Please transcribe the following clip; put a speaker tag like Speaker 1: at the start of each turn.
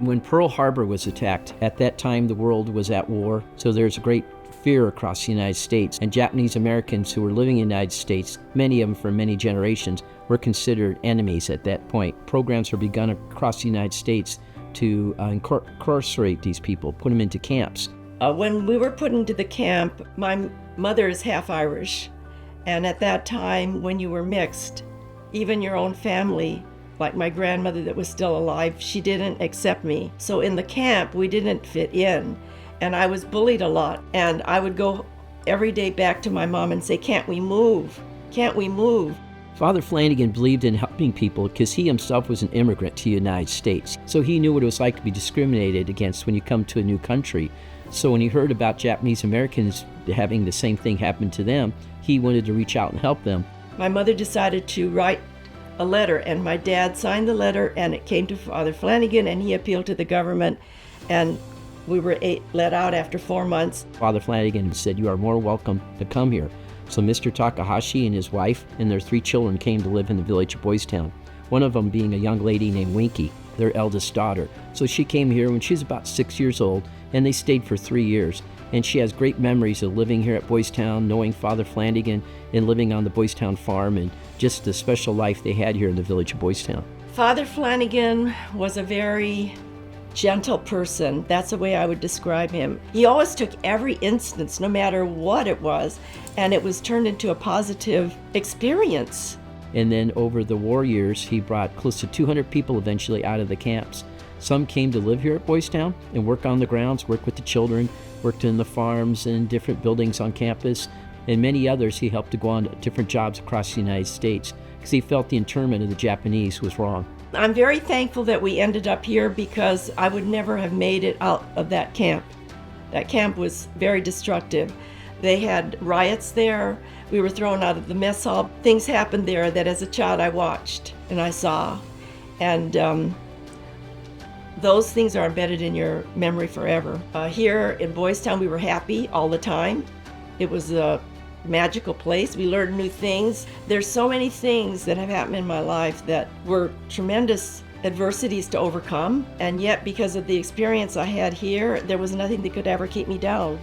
Speaker 1: When Pearl Harbor was attacked, at that time the world was at war, so there's a great fear across the United States. And Japanese Americans who were living in the United States, many of them for many generations, were considered enemies at that point. Programs were begun across the United States to incarcerate these people, put them into camps.
Speaker 2: When we were put into the camp, my mother is half Irish. And at that time, when you were mixed, even your own family, like my grandmother that was still alive, she didn't accept me. So in the camp, we didn't fit in. And I was bullied a lot. And I would go every day back to my mom and say, "Can't we move? Can't we move?"
Speaker 1: Father Flanagan believed in helping people because he himself was an immigrant to the United States. So he knew what it was like to be discriminated against when you come to a new country. So when he heard about Japanese Americans having the same thing happen to them, he wanted to reach out and help them.
Speaker 2: My mother decided to write a letter, and my dad signed the letter, and it came to Father Flanagan, and he appealed to the government, and we were let out after 4 months.
Speaker 1: Father Flanagan said, "You are more welcome to come here." So Mr. Takahashi and his wife and their 3 children came to live in the village of Boys Town, one of them being a young lady named Winkie, their eldest daughter. So she came here when she was about 6 years old, and they stayed for 3 years. And she has great memories of living here at Boys Town, knowing Father Flanagan, and living on the Boys Town farm, and just the special life they had here in the village of Boys Town.
Speaker 2: Father Flanagan was a very gentle person. That's the way I would describe him. He always took every instance, no matter what it was, and it was turned into a positive experience.
Speaker 1: And then over the war years, he brought close to 200 people eventually out of the camps. Some came to live here at Boys Town and work on the grounds, work with the children, worked in the farms and different buildings on campus, and many others he helped to go on to different jobs across the United States because he felt the internment of the Japanese was wrong.
Speaker 2: I'm very thankful that we ended up here because I would never have made it out of that camp. That camp was very destructive. They had riots there. We were thrown out of the mess hall. Things happened there that as a child I watched and I saw. And those things are embedded in your memory forever. Here in Boys Town, we were happy all the time. It was a magical place. We learned new things. There's so many things that have happened in my life that were tremendous adversities to overcome. And yet, because of the experience I had here, there was nothing that could ever keep me down.